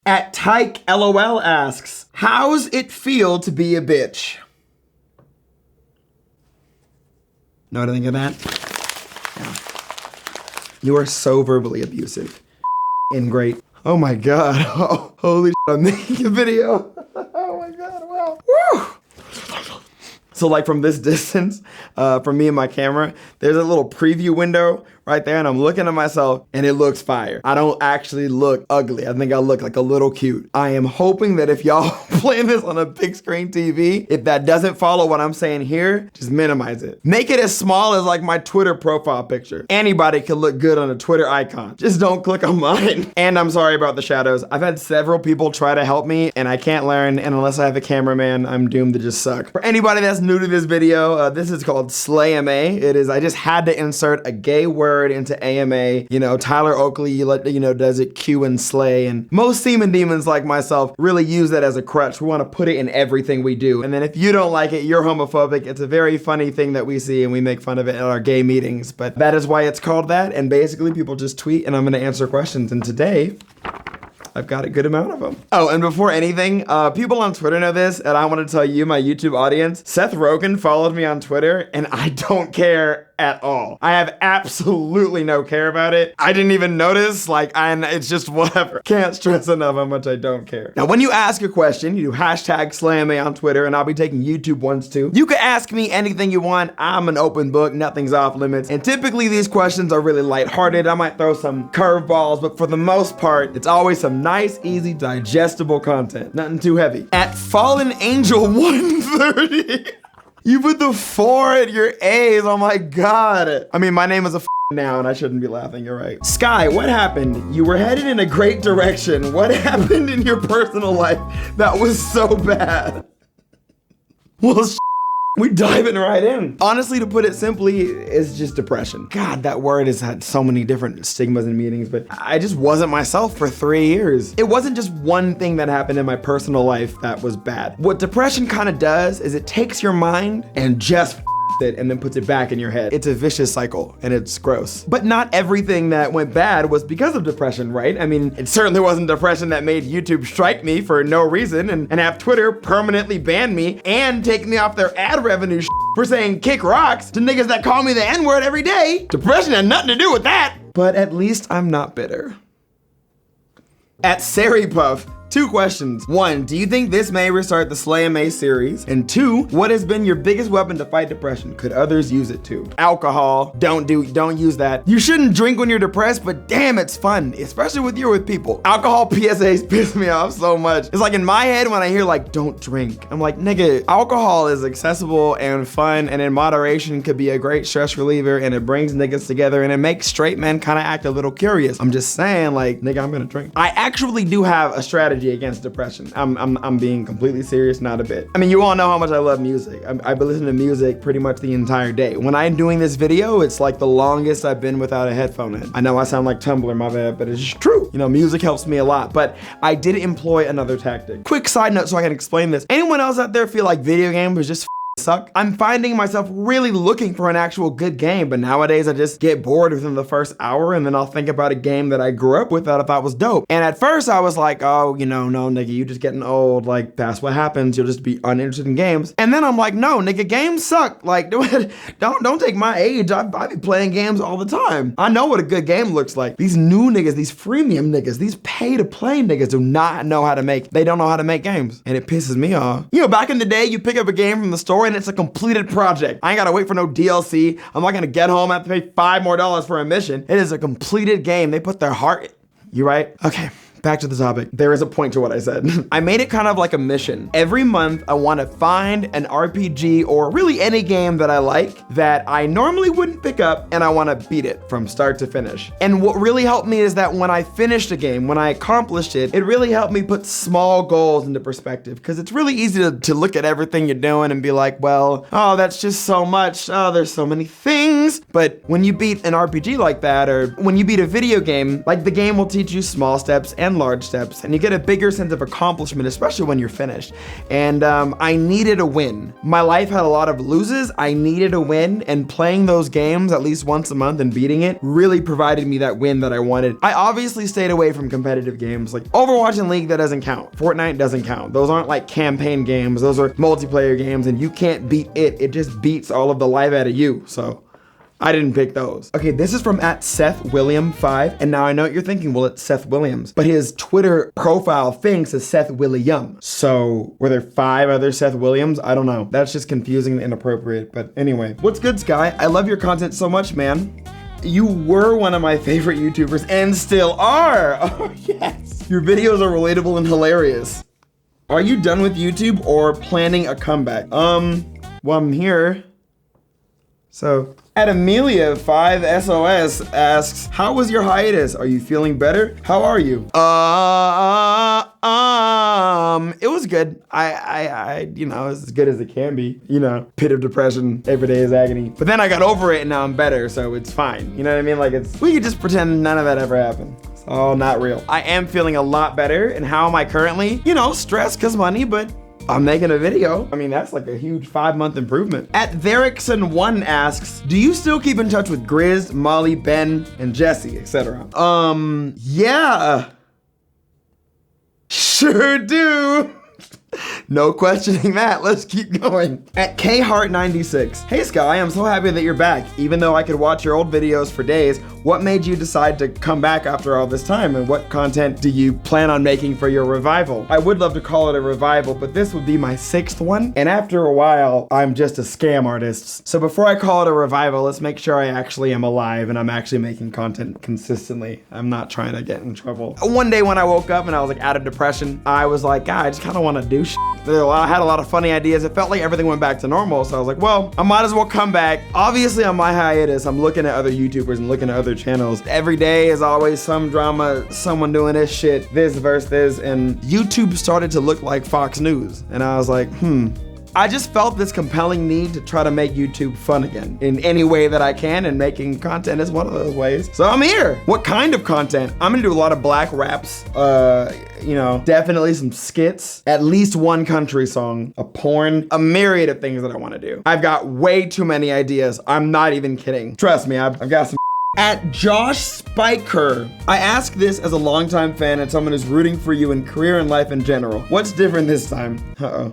At Tyke LOL asks, how's it feel to be a bitch? Know what I think of that? Yeah. You are so verbally abusive. Great. Oh my God. Oh, holy shit, I'm making a video. Oh my God, wow. Woo! So like from this distance, from me and my camera, there's a little preview window right there, and I'm looking at myself and it looks fire. I don't actually look ugly. I think I look like a little cute. I am hoping that if y'all playing this on a big screen TV, if that doesn't follow what I'm saying here, just minimize it. Make it as small as like my Twitter profile picture. Anybody can look good on a Twitter icon. Just don't click on mine. And I'm sorry about the shadows. I've had several people try to help me and I can't learn, and unless I have a cameraman, I'm doomed to just suck. For anybody that's new to this video, this is called SlayMA. It is, I just had to insert a gay word into AMA. You know, Tyler Oakley, does it Q and slay, and most semen demons like myself really use that as a crutch. We want to put it in everything we do. And then if you don't like it, you're homophobic. It's a very funny thing that we see and we make fun of it at our gay meetings, but that is why it's called that. And basically people just tweet and I'm gonna answer questions. And today, I've got a good amount of them. Oh, and before anything, people on Twitter know this, and I want to tell you, my YouTube audience, Seth Rogen followed me on Twitter, and I don't care at all. I have absolutely no care about it. I didn't even notice, it's just whatever. Can't stress enough how much I don't care. Now, when you ask a question, you do hashtag SlayMA on Twitter, and I'll be taking YouTube ones too. You can ask me anything you want. I'm an open book, nothing's off limits. And typically these questions are really lighthearted. I might throw some curveballs, but for the most part, it's always some nice, easy, digestible content. Nothing too heavy. At Fallen Angel 130. You put the 4 at your A's, oh my God. I mean, my name is a now and I shouldn't be laughing, you're right. Sky, what happened? You were headed in a great direction. What happened in your personal life that was so bad? Well, we diving right in. Honestly, to put it simply, it's just depression. God, that word has had so many different stigmas and meanings, but I just wasn't myself for 3 years. It wasn't just one thing that happened in my personal life that was bad. What depression kind of does is it takes your mind and just it and then puts it back in your head. It's a vicious cycle and it's gross. But not everything that went bad was because of depression, right? I mean, it certainly wasn't depression that made YouTube strike me for no reason and have Twitter permanently ban me and take me off their ad revenue for saying kick rocks to niggas that call me the N-word every day. Depression had nothing to do with that. But at least I'm not bitter. At Sari Puff, 2 questions. 1, do you think this may restart the SlayMA series? And 2, what has been your biggest weapon to fight depression? Could others use it too? Alcohol, don't use that. You shouldn't drink when you're depressed, but damn, it's fun, especially when you're with people. Alcohol PSAs piss me off so much. It's like in my head when I hear like, don't drink. I'm like, nigga, alcohol is accessible and fun and in moderation could be a great stress reliever and it brings niggas together and it makes straight men kind of act a little curious. I'm just saying like, nigga, I'm gonna drink. I actually do have a strategy against depression. I'm being completely serious, not a bit. I mean, you all know how much I love music. I've been listening to music pretty much the entire day. When I'm doing this video, it's like the longest I've been without a headphone in. I know I sound like Tumblr, my bad, but it's just true. You know, music helps me a lot, but I did employ another tactic. Quick side note so I can explain this. Anyone else out there feel like video games just suck? I'm finding myself really looking for an actual good game, but nowadays I just get bored within the first hour and then I'll think about a game that I grew up with that I thought was dope. And at first I was like, oh, no, nigga, you just getting old. Like, that's what happens. You'll just be uninterested in games. And then I'm like, no, nigga, games suck. Like, don't take my age. I be playing games all the time. I know what a good game looks like. These new niggas, these freemium niggas, these pay to play niggas do not know how to make, they don't know how to make games. And it pisses me off. You know, back in the day, you pick up a game from the store and it's a completed project. I ain't gotta wait for no DLC. I'm not gonna get home, I have to pay $5 more for a mission. It is a completed game. They put their heart in. You right? Okay. Back to the topic. There is a point to what I said. I made it kind of like a mission. Every month, I want to find an RPG or really any game that I like that I normally wouldn't pick up, and I want to beat it from start to finish. And what really helped me is that when I finished a game, when I accomplished it, it really helped me put small goals into perspective, because it's really easy to look at everything you're doing and be like, well, oh, that's just so much. Oh, there's so many things things. But when you beat an RPG like that, or when you beat a video game, like the game will teach you small steps and large steps, and you get a bigger sense of accomplishment, especially when you're finished. And I needed a win. My life had a lot of loses. I needed a win, and playing those games at least once a month and beating it really provided me that win that I wanted. I obviously stayed away from competitive games like Overwatch and League. That doesn't count. Fortnite doesn't count. Those aren't like campaign games. Those are multiplayer games, and you can't beat it. It just beats all of the life out of you. So I didn't pick those. Okay, this is from @SethWilliam5, and now I know what you're thinking, well, it's Seth Williams, but his Twitter profile thing says Seth William. So were there 5 other Seth Williams? I don't know. That's just confusing and inappropriate, but anyway. What's good, Sky? I love your content so much, man. You were one of my favorite YouTubers and still are. Oh, yes. Your videos are relatable and hilarious. Are you done with YouTube or planning a comeback? Well, I'm here. So, Amelia5SOS asks, how was your hiatus? Are you feeling better? How are you? It was good. You know, it's as good as it can be. You know, pit of depression, every day is agony. But then I got over it and now I'm better, so it's fine. You know what I mean? Like we could just pretend none of that ever happened. It's all not real. I am feeling a lot better, and how am I currently? You know, stressed cause money, but I'm making a video. I mean, that's like a huge 5-month improvement. @Verickson1 asks, do you still keep in touch with Grizz, Molly, Ben, and Jesse, etc.? Yeah. Sure do. No questioning that. Let's keep going. @KHeart96. Hey Sky, I'm so happy that you're back. Even though I could watch your old videos for days, what made you decide to come back after all this time, and what content do you plan on making for your revival? I would love to call it a revival, but this would be my 6th one, and after a while, I'm just a scam artist. So before I call it a revival, let's make sure I actually am alive and I'm actually making content consistently. I'm not trying to get in trouble. One day when I woke up and I was like out of depression, I was like, God, I just kind of want to do shit. I had a lot of funny ideas. It felt like everything went back to normal. So I was like, well, I might as well come back. Obviously on my hiatus, I'm looking at other YouTubers and looking at other channels. Every day is always some drama, someone doing this shit, this versus this, and YouTube started to look like Fox News. And I was like, I just felt this compelling need to try to make YouTube fun again in any way that I can, and making content is one of those ways. So I'm here. What kind of content? I'm gonna do a lot of black raps, you know, definitely some skits, at least one country song, a porn, a myriad of things that I wanna do. I've got way too many ideas. I'm not even kidding. Trust me, I've got some. @Josh Spiker. I ask this as a longtime fan and someone who's rooting for you in career and life in general. What's different this time?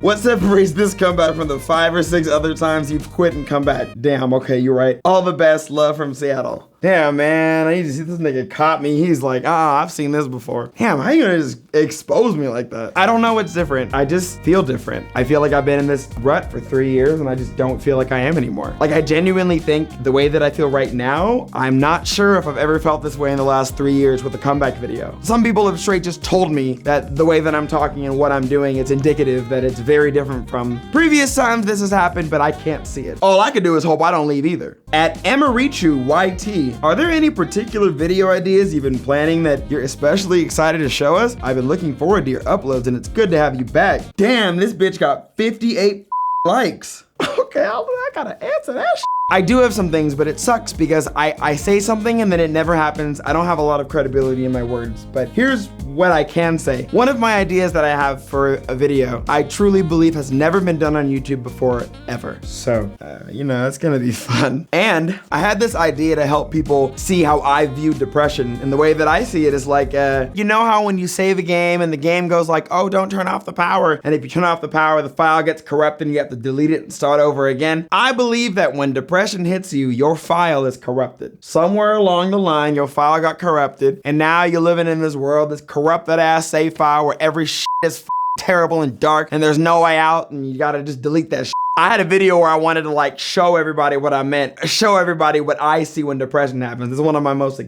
What separates this comeback from the 5 or 6 other times you've quit and come back? Damn, okay, you're right. All the best, love from Seattle. Damn, man, I need to see this nigga caught me. He's like, I've seen this before. Damn, how you gonna just expose me like that? I don't know what's different. I just feel different. I feel like I've been in this rut for 3 years and I just don't feel like I am anymore. Like, I genuinely think the way that I feel right now, I'm not sure if I've ever felt this way in the last 3 years with a comeback video. Some people have straight just told me that the way that I'm talking and what I'm doing, it's indicative that it's very different from previous times this has happened, but I can't see it. All I could do is hope I don't leave either. @EmerichuYT. Are there any particular video ideas you've been planning that you're especially excited to show us? I've been looking forward to your uploads and it's good to have you back. Damn, this bitch got 58 likes. Okay, I gotta answer that shit. I do have some things, but it sucks because I say something and then it never happens. I don't have a lot of credibility in my words, but here's what I can say. One of my ideas that I have for a video, I truly believe has never been done on YouTube before, ever. So, you know, it's gonna be fun. And I had this idea to help people see how I view depression. And the way that I see it is like, you know how when you save a game and the game goes like, oh, don't turn off the power. And if you turn off the power, the file gets corrupted and you have to delete it and start over again. I believe that when depression hits you, your file is corrupted. Somewhere along the line, your file got corrupted, and now you're living in this world, this corrupted ass save file where every shit is terrible and dark, and there's no way out, and you gotta just delete that shit. I had a video where I wanted to like show everybody what I meant, show everybody what I see when depression happens. This is one of my most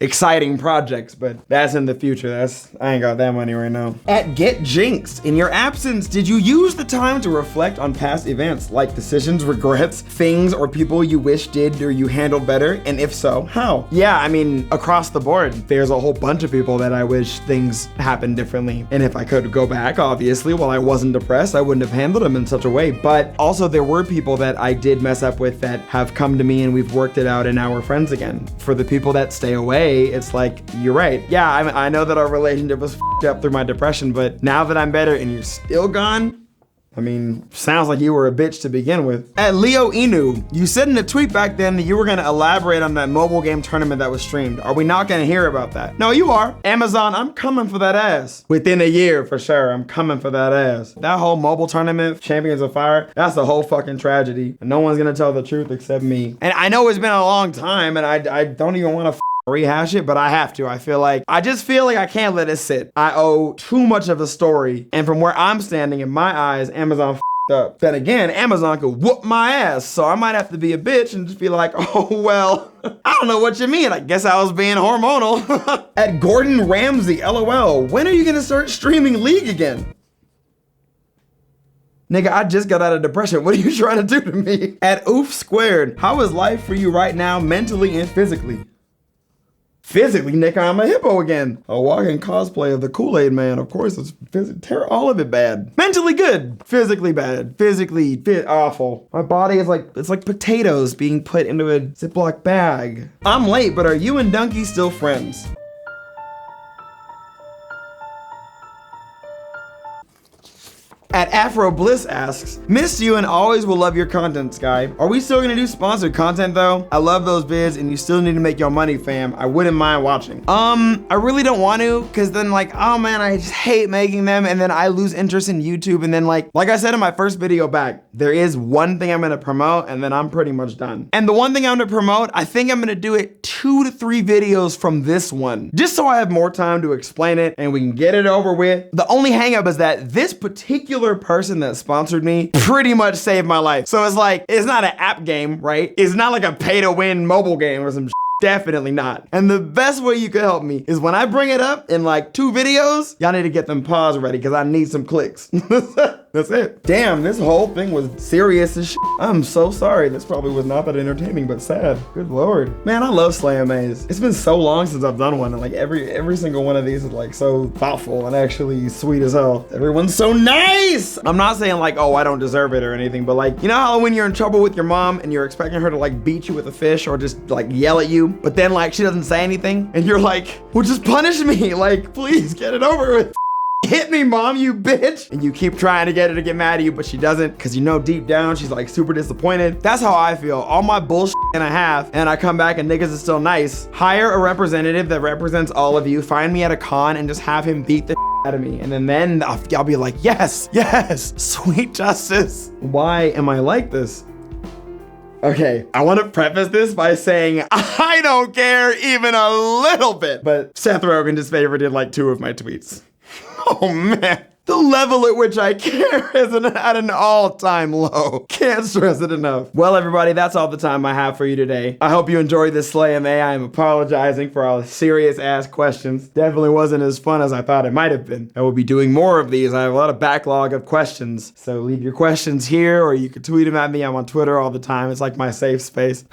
exciting projects, but that's in the future. I ain't got that money right now. @GetJinxed. In your absence, did you use the time to reflect on past events, like decisions, regrets, things, or people you wish did or you handled better? And if so, how? Yeah, I mean, across the board, there's a whole bunch of people that I wish things happened differently. And if I could go back, obviously, while I wasn't depressed, I wouldn't have handled them in such a way. But also there were people that I did mess up with that have come to me and we've worked it out and now we're friends again. For the people that stay away, it's like, you're right. Yeah, I know that our relationship was f***ed up through my depression, but now that I'm better and you're still gone, I mean, sounds like you were a bitch to begin with. At Leo Inu, you said in a tweet back then that you were gonna elaborate on that mobile game tournament that was streamed. Are we not gonna hear about that? No, you are. Amazon, I'm coming for that ass. Within a year, for sure, I'm coming for that ass. That whole mobile tournament, Champions of Fire, that's a whole fucking tragedy. And no one's gonna tell the truth except me. And I know it's been a long time and I don't even wanna rehash it, but I have to. I just feel like I can't let it sit. I owe too much of a story. And from where I'm standing, in my eyes, Amazon f***ed up. Then again, Amazon could whoop my ass. So I might have to be a bitch and just be like, oh, well, I don't know what you mean. I guess I was being hormonal. At Gordon Ramsay, LOL, when are you gonna start streaming League again? Nigga, I just got out of depression. What are you trying to do to me? At Oof Squared, how is life for you right now, mentally and physically? Physically, nigga, I'm a hippo again. A walking cosplay of the Kool-Aid Man. Of course, it's all of it bad. Mentally good, physically bad, physically awful. My body is it's like potatoes being put into a Ziploc bag. I'm late, but are you and Donkey still friends? At Afro Bliss asks, missed you and always will love your content, Sky. Are we still gonna do sponsored content though? I love those vids and you still need to make your money, fam. I wouldn't mind watching. I really don't want to, cause then oh man, I just hate making them and then I lose interest in YouTube and then like I said in my first video back, there is one thing I'm gonna promote and then I'm pretty much done. And the one thing I'm gonna promote, I think I'm gonna do it 2 to 3 videos from this one, just so I have more time to explain it and we can get it over with. The only hang up is that this particular person that sponsored me pretty much saved my life. So it's not an app game, right? It's not like a pay to win mobile game or some shit. Definitely not. And the best way you could help me is when I bring it up in 2 videos, y'all need to get them paws ready because I need some clicks. That's it. Damn, this whole thing was serious as shit. I'm so sorry. This probably was not that entertaining, but sad. Good Lord. Man, I love Slay Maze. It's been so long since I've done one, and every single one of these is so thoughtful and actually sweet as hell. Everyone's so nice. I'm not saying oh, I don't deserve it or anything, but you know how when you're in trouble with your mom and you're expecting her to beat you with a fish or just yell at you, but then she doesn't say anything and you're like, well, just punish me. Please get it over with. Hit me, mom, you bitch. And you keep trying to get her to get mad at you, but she doesn't, because deep down, she's super disappointed. That's how I feel. All my bullshit and a half, and I come back and niggas is still nice. Hire a representative that represents all of you, find me at a con and just have him beat the out of me. And then I'll be like, yes, yes, sweet justice. Why am I like this? Okay, I want to preface this by saying I don't care even a little bit, but Seth Rogen just favorited 2 of my tweets. Oh man, the level at which I care is at an all-time low. Can't stress it enough. Well, everybody, that's all the time I have for you today. I hope you enjoyed this Slay MA. I am apologizing for all the serious-ass questions. Definitely wasn't as fun as I thought it might have been. I will be doing more of these. I have a lot of backlog of questions. So leave your questions here, or you can tweet them at me. I'm on Twitter all the time. It's my safe space.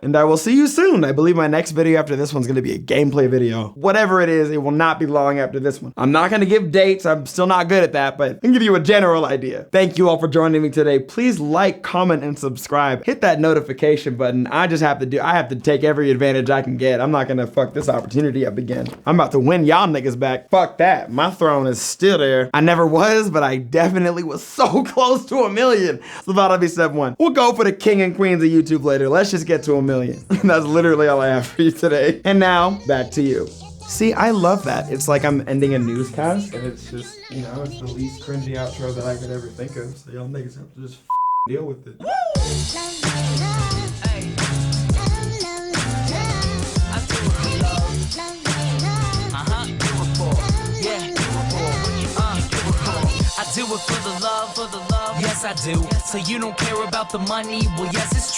And I will see you soon. I believe my next video after this one's gonna be a gameplay video. Whatever it is, it will not be long after this one. I'm not gonna give dates. I'm still not good at that, but I can give you a general idea. Thank you all for joining me today. Please like, comment, and subscribe. Hit that notification button. I have to take every advantage I can get. I'm not gonna fuck this opportunity up again. I'm about to win y'all niggas back. Fuck that. My throne is still there. I never was, but I definitely was so close to 1 million. So that'll be step 1. We'll go for the king and queens of YouTube later. Let's just get to 1 million. That's literally all I have for you today. And now, back to you. See, I love that. It's like I'm ending a newscast, and it's just, it's the least cringy outro that I could ever think of. So y'all niggas have to just deal with it. I do it for the love, yes I do. So you don't care about the money, well yes it's true.